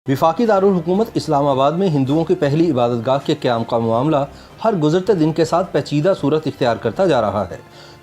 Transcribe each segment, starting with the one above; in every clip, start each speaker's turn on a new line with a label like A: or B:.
A: वफाकी दारुल हुकूमत इस्लामाबाद में हिंदुओं की पहली इबादतगाह के क़याम का मामला हर गुजरते दिन के साथ पेचीदा सूरत इख्तियार करता जा रहा है।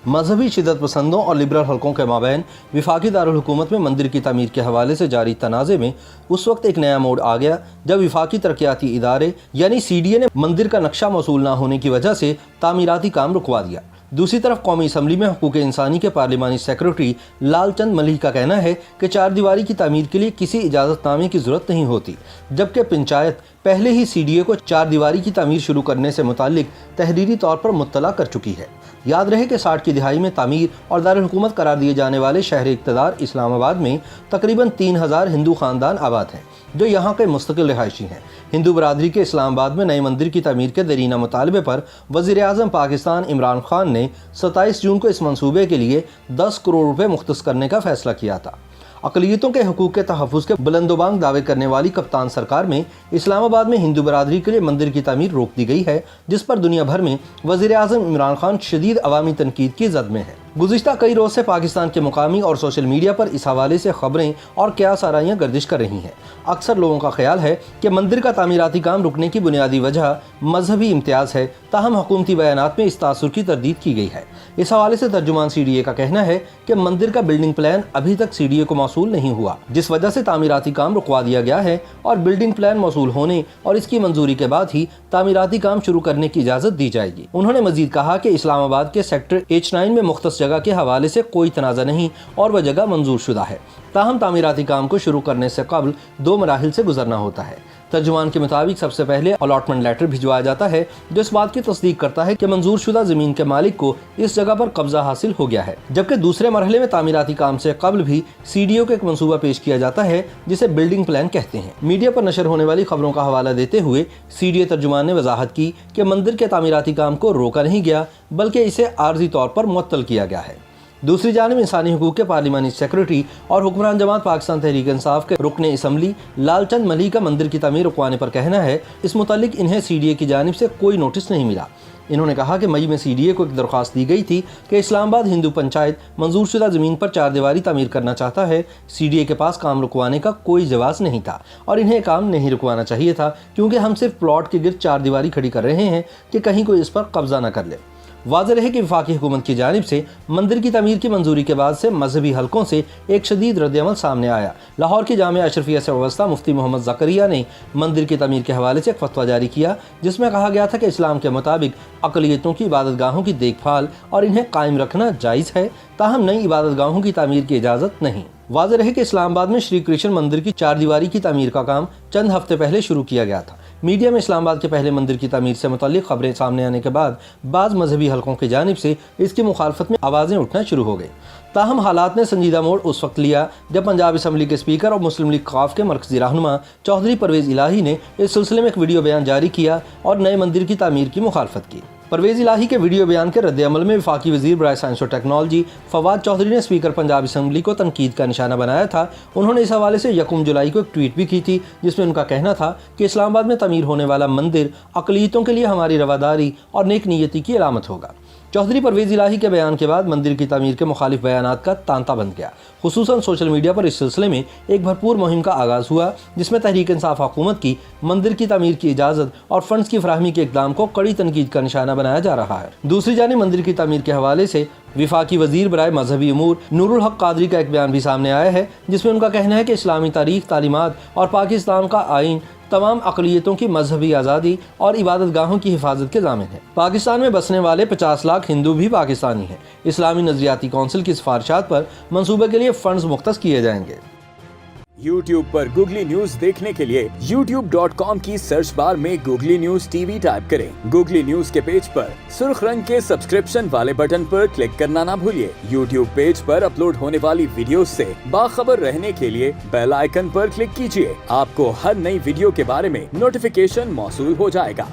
A: मजहबी शिदत पसंदों और लिबरल हलकों के माबैन वफाकी दारुल हुकूमत में मंदिर की तमीर के हवाले से जारी तनाज़े में उस वक्त एक नया मोड़ आ गया जब वफाकी तरक्याती इदारे यानी CDA ने मंदिर का नक्शा मौसूल न होने की वजह से तामीराती काम रुकवा दिया। दूसरी तरफ कौमी असम्बली में हुकूक इंसानी के पार्लिमानी सेक्रेटरी लालचंद मलिक का कहना है कि चार दीवारी की तामीर के लिए किसी इजाज़तनामे की ज़रूरत नहीं होती, जबकि पंचायत पहले ही CDA को चार दीवारी की तामीर शुरू करने से मुताल्लिक तहरीरी तौर पर मुत्तला कर चुकी है। याद रहे कि 60 की दिहाई में तामीर और दारुल हुकूमत करार दिए जाने वाले शहर इक़्तिदार इस्लामाबाद में तकरीबन 3000 हिंदू ख़ानदान आबाद हैं जो यहाँ के मुस्तकिल रिहायशी हैं। हिंदू बरादरी के इस्लामाबाद में नए मंदिर की तामीर के दरीना मुतालबे पर वज़ीर आज़म पाकिस्तान इमरान खान ने 27 जून को इस मंसूबे के लिए 10 करोड़ रुपए मुख्तस करने का फैसला किया था। अक़लियतों के हकूक़ के तहफ़्फ़ुज़ के बुलंदोबांग दावे करने वाली कप्तान सरकार में इस्लामाबाद में हिंदू बरादरी के लिए मंदिर की तामीर रोक दी गई है, जिस पर दुनिया भर में वज़ीर आज़म इमरान खान शदीद अवामी तनकीद की ज़द में है। गुज़िश्ता कई रोज़ से पाकिस्तान के मुकामी और सोशल मीडिया पर इस हवाले से ख़बरें और क़यास आराइयाँ गर्दिश कर रही हैं। अक्सर लोगों का ख्याल है कि मंदिर का तामीराती काम रुकने की बुनियादी वजह मजहबी इम्तियाज़ है, ताहम हुकूमती बयानात में इस तासुर की तरदीद की गई है। इस हवाले से तर्जुमान CDA का कहना है कि मंदिर का बिल्डिंग प्लान अभी तक CDA को मौसूल नहीं हुआ, जिस वजह से तामीराती काम रुकवा दिया गया है और बिल्डिंग प्लान मौसूल होने और इसकी मंजूरी के बाद ही तामीराती काम शुरू करने की इजाज़त दी जाएगी। उन्होंने मजीद कहा कि इस्लामाबाद के सेक्टर H9 में मुख्तस जगह के हवाले से कोई तनाज़ा नहीं और वह जगह मंजूर शुदा है, ताहम तामीराती काम को शुरू करने से कबल 2 मराहिल से गुजरना होता है। तर्जुमान के मुताबिक सबसे पहले अलॉटमेंट लेटर भिजवाया जाता है जो इस बात की तस्दीक करता है कि मंजूर शुदा ज़मीन के मालिक को इस जगह पर कब्जा हासिल हो गया है, जबकि दूसरे मरहले में तामीराती काम से कबल भी CDO को एक मंसूबा पेश किया जाता है जिसे बिल्डिंग प्लान कहते हैं। मीडिया पर नशर होने वाली खबरों का हवाला देते हुए CDA तर्जुमान ने वजाहत की कि मंदिर के तामीराती काम को रोका नहीं गया बल्कि इसे आर्जी तौर पर मुअत्तल किया गया है। दूसरी जानिब इंसानी हुकूक के पार्लिमानी सेक्रेटरी और हुक्मरान जमात पाकिस्तान तहरीक इंसाफ के रुकने असम्बली लालचंद मलिक का मंदिर की तामीर रुकवाने पर कहना है इस मुतालिक इन्हें CDA की जानिब से कोई नोटिस नहीं मिला। इन्होंने कहा कि मई में CDA को एक दरख्वास्त दी गई थी कि इस्लामाबाद हिंदू पंचायत मंजूर शुदा ज़मीन पर चार दीवारी तामीर करना चाहता है। CDA के पास काम रुकवाने का कोई जवाब नहीं था और इन्हें काम नहीं रुकवाना चाहिए था, क्योंकि हम सिर्फ प्लॉट के गिर्द चार दीवारी खड़ी कर रहे हैं कि कहीं कोई इस पर कब्जा न कर ले। वाज़ेह रहे कि वफाकी हुकूमत की जानिब से मंदिर की तमीर की मंजूरी के बाद से मजहबी हलकों से एक शदीद रद्द-ए-अमल सामने आया। लाहौर की जामिया अशरफिया से वाबस्ता मुफ्ती मोहम्मद ज़करिया ने मंदिर की तमीर के हवाले से एक फतवा जारी किया जिसमें कहा गया था कि इस्लाम के मुताबिक अक़लियतों की इबादतगाहों की देखभाल और इन्हें कायम रखना जायज़ है, ताहम नई इबादतगाहों की तामीर की इजाज़त नहीं। वाज़ेह रहे कि इस्लामाबाद में श्री कृष्ण मंदिर की चार दीवारी की तामीर का काम चंद हफ्ते पहले शुरू किया गया था। मीडिया में इस्लामाबाद के पहले मंदिर की तामीर से मुताल्लिक़ खबरें सामने आने के बाद बाज़ मजहबी हलकों की जानिब से इसकी मुखालफत में आवाज़ें उठना शुरू हो गई। ताहम हालात ने संजीदा मोड़ उस वक्त लिया जब पंजाब असम्बली के स्पीकर और मुस्लिम लीग ख़ाफ के मरकज़ी रहनुमा चौधरी परवेज़ इलाही ने इस सिलसिले में एक वीडियो बयान जारी किया और नए मंदिर की तामीर की मुखालफत की। परवेज़ इलाही के वीडियो बयान के रद्द-ए-अमल में वफाकी वज़ीर बराए साइंस और टेक्नोलॉजी फवाद चौधरी ने स्पीकर पंजाब असम्बली को तनकीद का निशाना बनाया था। उन्होंने इस हवाले से 1 जुलाई को एक ट्वीट भी की थी जिसमें उनका कहना था कि इस्लामाबाद में तमीर होने वाला मंदिर अक़लियतों के लिए हमारी रवादारी और नेक नीयती की अलामत होगा। चौधरी परवेज़ इलाही के बयान के बाद मंदिर की तामीर के मुखालिफ बयानात का तांता बन गया। खुसूसन सोशल मीडिया पर इस सिलसिले में एक भरपूर मुहिम का आगाज़ हुआ जिसमें तहरीक इंसाफ हुकूमत की मंदिर की तामीर की इजाज़त और फंड्स की फराहमी के इक़दाम को कड़ी तनकीद का निशाना बनाया जा रहा है। दूसरी जानिब मंदिर की तामीर के हवाले से वफाकी वज़ीर बराए मजहबी उमूर नूरुल हक कादरी का एक बयान भी सामने आया है जिसमें उनका कहना है कि इस्लामी तारीख़, तालीमात और पाकिस्तान का आइन तमाम अक़लियतों की मजहबी आज़ादी और इबादतगाहों की हिफाजत के ज़ामिन है। पाकिस्तान में बसने वाले 50 लाख हिंदू भी पाकिस्तानी हैं। इस्लामी नज़रियाती कौंसिल की सिफारिशात पर मंसूबे के लिए फ़ंड्स मुख्तस किए जाएंगे।
B: YouTube पर गूगली न्यूज देखने के लिए youtube.com की सर्च बार में गूगली न्यूज TV टाइप करें। गूगली न्यूज के पेज पर सुर्ख रंग के सब्सक्रिप्शन वाले बटन पर क्लिक करना ना भूलिए। YouTube पेज पर अपलोड होने वाली वीडियोस से बाखबर रहने के लिए बेल आइकन पर क्लिक कीजिए। आपको हर नई वीडियो के बारे में नोटिफिकेशन मौसूल हो जाएगा।